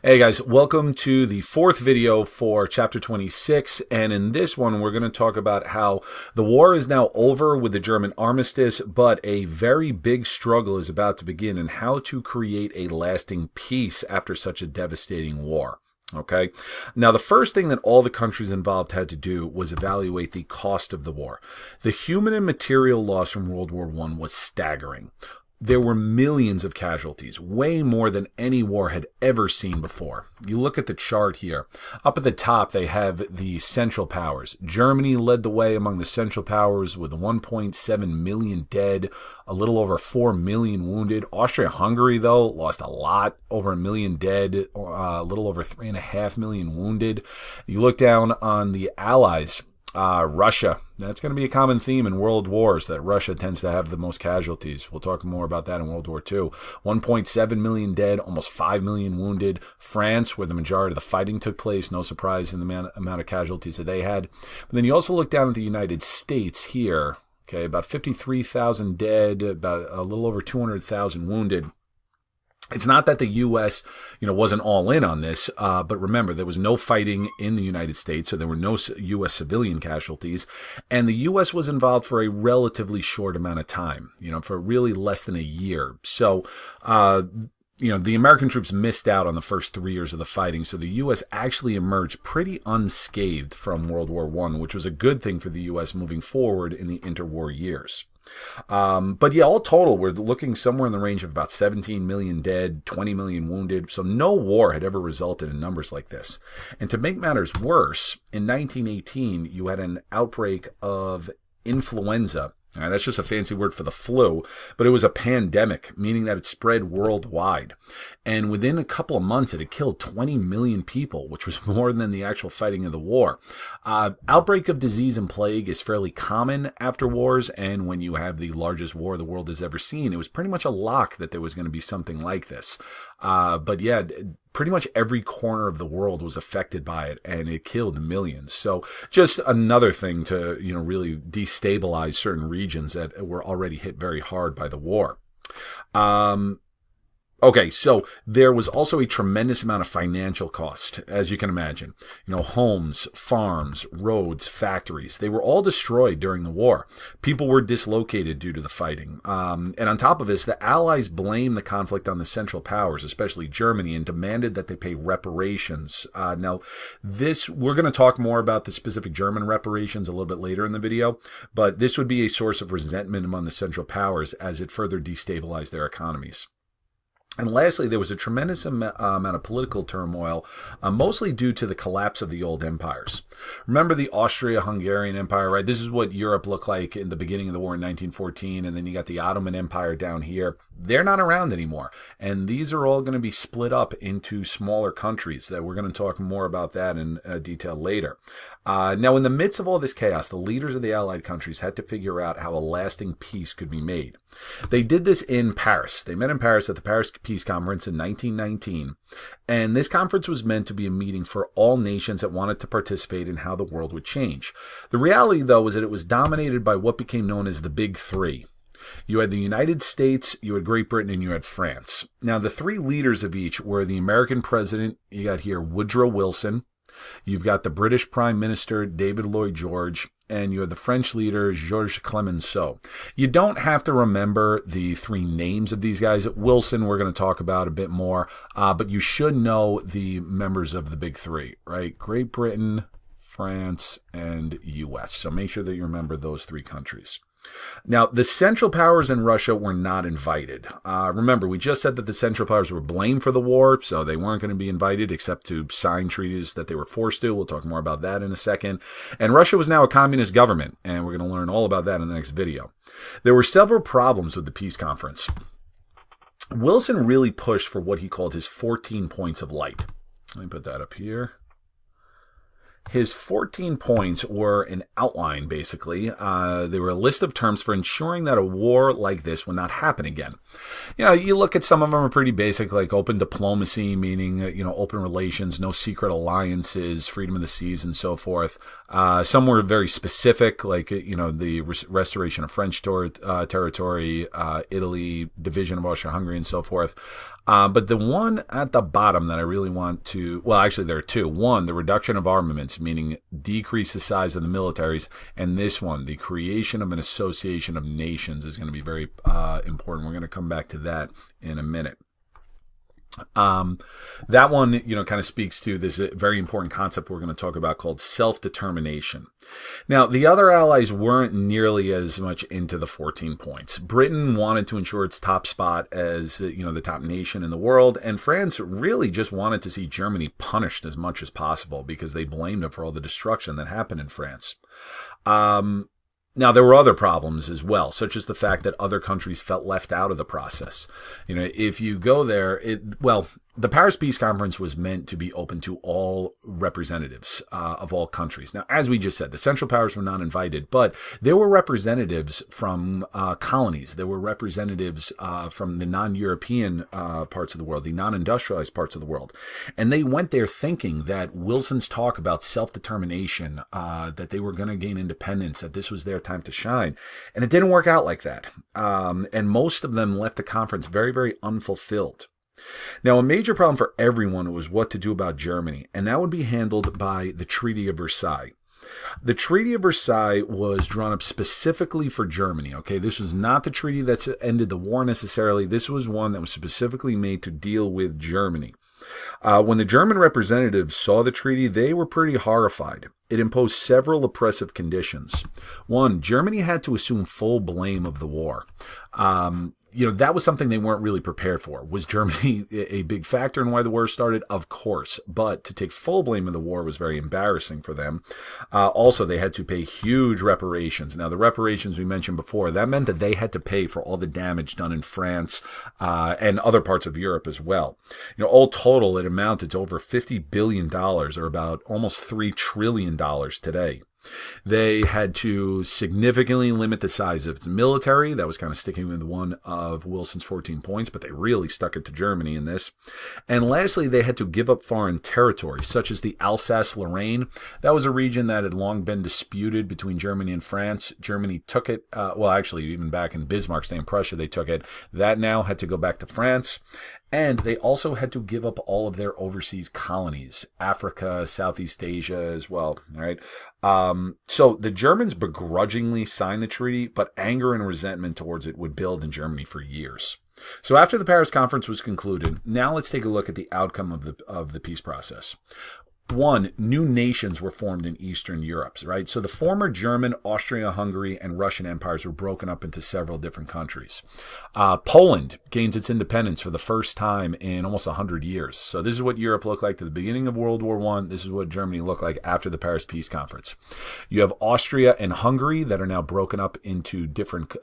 Hey guys, welcome to the fourth video for chapter 26, and in this one we're going to talk about how the war is now over with the German armistice, but a very big struggle is about to begin and how to create a lasting peace after such a devastating war. Okay. Now, the first thing that all the countries involved had to do was evaluate the cost of the war. The human and material loss from World War I was staggering. There were millions of casualties, way more than any war had ever seen before. You look at the chart here. Up at the top, they have the Central Powers. Germany led the way among the Central Powers with 1.7 million dead, a little over 4 million wounded. Austria-Hungary, though, lost a lot, over 1 million dead, a little over 3.5 million wounded. You look down on the Allies. Russia. That's going to be a common theme in world wars, that Russia tends to have the most casualties. We'll talk more about that in World War II. 1.7 million dead, almost 5 million wounded. France, where the majority of the fighting took place, no surprise in the amount of casualties that they had. But then you also look down at the United States here. Okay, about 53,000 dead, about a little over 200,000 wounded. It's not that the U.S., wasn't all in on this, but remember, there was no fighting in the United States, so there were no U.S. civilian casualties, and the U.S. was involved for a relatively short amount of time, for really less than a year. So, the American troops missed out on the first 3 years of the fighting, so the U.S. actually emerged pretty unscathed from World War I, which was a good thing for the U.S. moving forward in the interwar years. But yeah, all total, we're looking somewhere in the range of about 17 million dead, 20 million wounded. So no war had ever resulted in numbers like this. And to make matters worse, in 1918, you had an outbreak of influenza. Now, that's just a fancy word for the flu, but it was a pandemic, meaning that it spread worldwide. And within a couple of months, it had killed 20 million people, which was more than the actual fighting of the war. Outbreak of disease and plague is fairly common after wars, and when you have the largest war the world has ever seen, it was pretty much a lock that there was going to be something like this. But yeah, pretty much every corner of the world was affected by it, and it killed millions. So just another thing to, really destabilize certain regions that were already hit very hard by the war. Okay, so there was also a tremendous amount of financial cost, as you can imagine. Homes, farms, roads, factories, they were all destroyed during the war. People were dislocated due to the fighting. And on top of this, the Allies blamed the conflict on the Central Powers, especially Germany, and demanded that they pay reparations. Now, we're going to talk more about the specific German reparations a little bit later in the video, but this would be a source of resentment among the Central Powers as it further destabilized their economies. And lastly, there was a tremendous amount of political turmoil, mostly due to the collapse of the old empires. Remember the Austria-Hungarian Empire, right? This is what Europe looked like in the beginning of the war in 1914, and then you got the Ottoman Empire down here. They're not around anymore, and these are all going to be split up into smaller countries. That we're going to talk more about that in detail later. Now, in the midst of all this chaos, the leaders of the Allied countries had to figure out how a lasting peace could be made. They did this in Paris. They met in Paris at the Paris Peace Conference in 1919, and this conference was meant to be a meeting for all nations that wanted to participate in how the world would change. The reality, though, was that it was dominated by what became known as the Big Three. You had the United States, you had Great Britain, and you had France. Now, the three leaders of each were the American president, you got here Woodrow Wilson, you've got the British Prime Minister, David Lloyd George, and you have the French leader, Georges Clemenceau. You don't have to remember the three names of these guys. Wilson, we're going to talk about a bit more, but you should know the members of the Big Three, right? Great Britain, France, and U.S. So make sure that you remember those three countries. Now, the Central Powers in Russia were not invited. Remember, we just said that the Central Powers were blamed for the war, so they weren't going to be invited except to sign treaties that they were forced to. We'll talk more about that in a second. And Russia was now a communist government, and we're going to learn all about that in the next video. There were several problems with the peace conference. Wilson really pushed for what he called his 14 points of light. Let me put that up here. His 14 points were an outline, basically. They were a list of terms for ensuring that a war like this would not happen again. You look at some of them are pretty basic, like open diplomacy, meaning, open relations, no secret alliances, freedom of the seas, and so forth. Some were very specific, like, the restoration of French territory, Italy, division of Austria-Hungary, and so forth. But the one at the bottom that I really want to, well, actually there are two. One, the reduction of armaments, meaning decrease the size of the militaries. And this one, the creation of an association of nations, is going to be very important. We're going to come back to that in a minute. That one, kind of speaks to this very important concept we're going to talk about called self-determination. Now, the other allies weren't nearly as much into the 14 points. Britain wanted to ensure its top spot as, the top nation in the world, and France really just wanted to see Germany punished as much as possible because they blamed it for all the destruction that happened in France. Now, there were other problems as well, such as the fact that other countries felt left out of the process. If you go there, the Paris Peace Conference was meant to be open to all representatives of all countries. Now, as we just said, the Central Powers were not invited, but there were representatives from colonies. There were representatives from the non-European parts of the world, the non-industrialized parts of the world. And they went there thinking that Wilson's talk about self-determination, that they were going to gain independence, that this was their time to shine. And it didn't work out like that. And most of them left the conference very, very unfulfilled. Now, a major problem for everyone was what to do about Germany, and that would be handled by the Treaty of Versailles. The Treaty of Versailles was drawn up specifically for Germany. Okay, this was not the treaty that ended the war necessarily. This was one that was specifically made to deal with Germany. When the German representatives saw the treaty, they were pretty horrified. It imposed several oppressive conditions. One, Germany had to assume full blame of the war. That was something they weren't really prepared for. Was Germany a big factor in why the war started? Of course. But to take full blame of the war was very embarrassing for them. Also, they had to pay huge reparations. Now, the reparations we mentioned before, that meant that they had to pay for all the damage done in France and other parts of Europe as well. All total, it amounted to over $50 billion, or about almost $3 trillion today. They had to significantly limit the size of its military. That was kind of sticking with one of Wilson's 14 points, but they really stuck it to Germany in this. And lastly, they had to give up foreign territory, such as the Alsace-Lorraine. That was a region that had long been disputed between Germany and France. Germany took it, even back in Bismarck's day in Prussia, they took it. That now had to go back to France. And they also had to give up all of their overseas colonies, Africa, Southeast Asia as well. All right. So the Germans begrudgingly signed the treaty, but anger and resentment towards it would build in Germany for years. So after the Paris Conference was concluded, now let's take a look at the outcome of the peace process. One, new nations were formed in Eastern Europe, right? So the former German, Austria-Hungary, and Russian empires were broken up into several different countries. Poland gains its independence for the first time in almost 100 years. So this is what Europe looked like at the beginning of World War I. This is what Germany looked like after the Paris Peace Conference. You have Austria and Hungary that are now broken up into different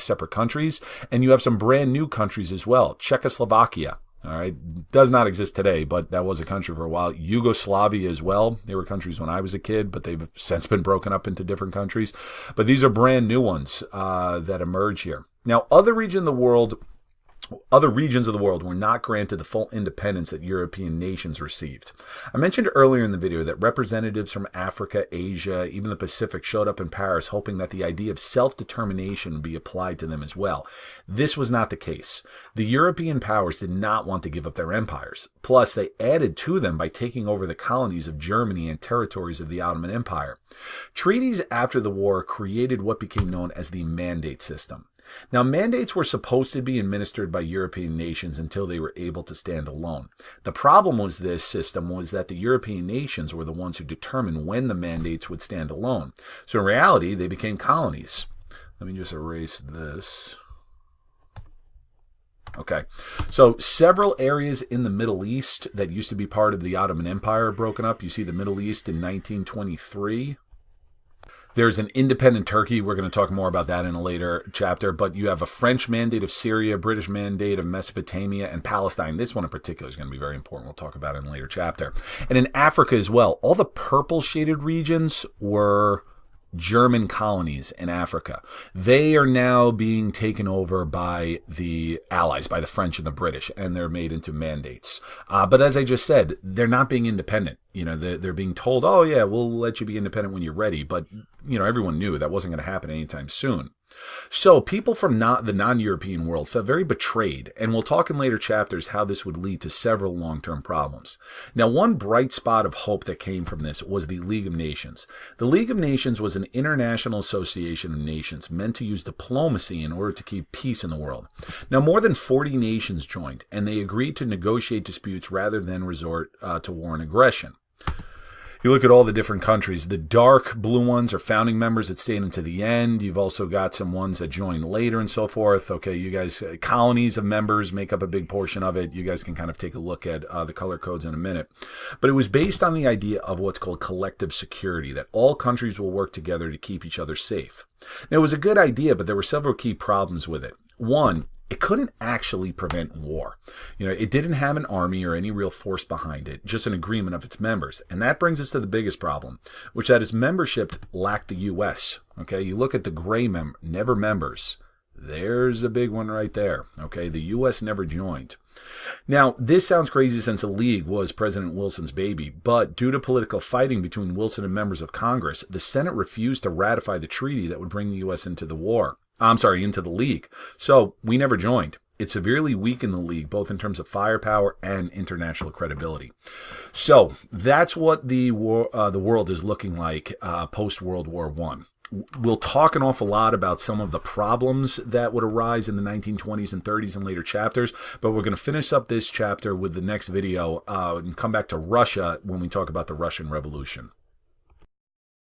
separate countries. And you have some brand new countries as well. Czechoslovakia. All right, does not exist today, but that was a country for a while. Yugoslavia as well. They were countries when I was a kid, but they've since been broken up into different countries. But these are brand new ones that emerge here. Now, other regions of the world were not granted the full independence that European nations received. I mentioned earlier in the video that representatives from Africa, Asia, even the Pacific showed up in Paris hoping that the idea of self-determination would be applied to them as well. This was not the case. The European powers did not want to give up their empires. Plus, they added to them by taking over the colonies of Germany and territories of the Ottoman Empire. Treaties after the war created what became known as the Mandate System. Now, mandates were supposed to be administered by European nations until they were able to stand alone. The problem with this system was that the European nations were the ones who determined when the mandates would stand alone. So in reality, they became colonies. Let me just erase this. Okay, so several areas in the Middle East that used to be part of the Ottoman Empire are broken up. You see the Middle East in 1923. There's an independent Turkey. We're going to talk more about that in a later chapter. But you have a French mandate of Syria, British mandate of Mesopotamia, and Palestine. This one in particular is going to be very important. We'll talk about it in a later chapter. And in Africa as well, all the purple shaded regions were German colonies in Africa. They are now being taken over by the Allies, by the French and the British, and they're made into mandates. But as I just said, they're not being independent. You know, they're being told, oh yeah, we'll let you be independent when you're ready. But, you know, everyone knew that wasn't going to happen anytime soon. So people from the non-European world felt very betrayed, and we'll talk in later chapters how this would lead to several long-term problems. Now, one bright spot of hope that came from this was the League of Nations. The League of Nations was an international association of nations meant to use diplomacy in order to keep peace in the world. Now, more than 40 nations joined, and they agreed to negotiate disputes rather than resort to war and aggression. You look at all the different countries. The dark blue ones are founding members that stayed into the end. You've also got some ones that joined later and so forth. Okay, you guys, colonies of members make up a big portion of it. You guys can kind of take a look at the color codes in a minute. But it was based on the idea of what's called collective security, that all countries will work together to keep each other safe. Now, it was a good idea, but there were several key problems with it. One, it couldn't actually prevent war. You know, it didn't have an army or any real force behind it, just an agreement of its members. And that brings us to the biggest problem, which that is membership lacked the U.S. Okay, you look at the gray never members. There's a big one right there. Okay, the U.S. never joined. Now, this sounds crazy since the League was President Wilson's baby, but due to political fighting between Wilson and members of Congress, the Senate refused to ratify the treaty that would bring the U.S. into the League. So we never joined. It severely weakened the League, both in terms of firepower and international credibility. So that's what the world is looking like post-World War I. We'll talk an awful lot about some of the problems that would arise in the 1920s and 30s and later chapters, but we're going to finish up this chapter with the next video and come back to Russia when we talk about the Russian Revolution.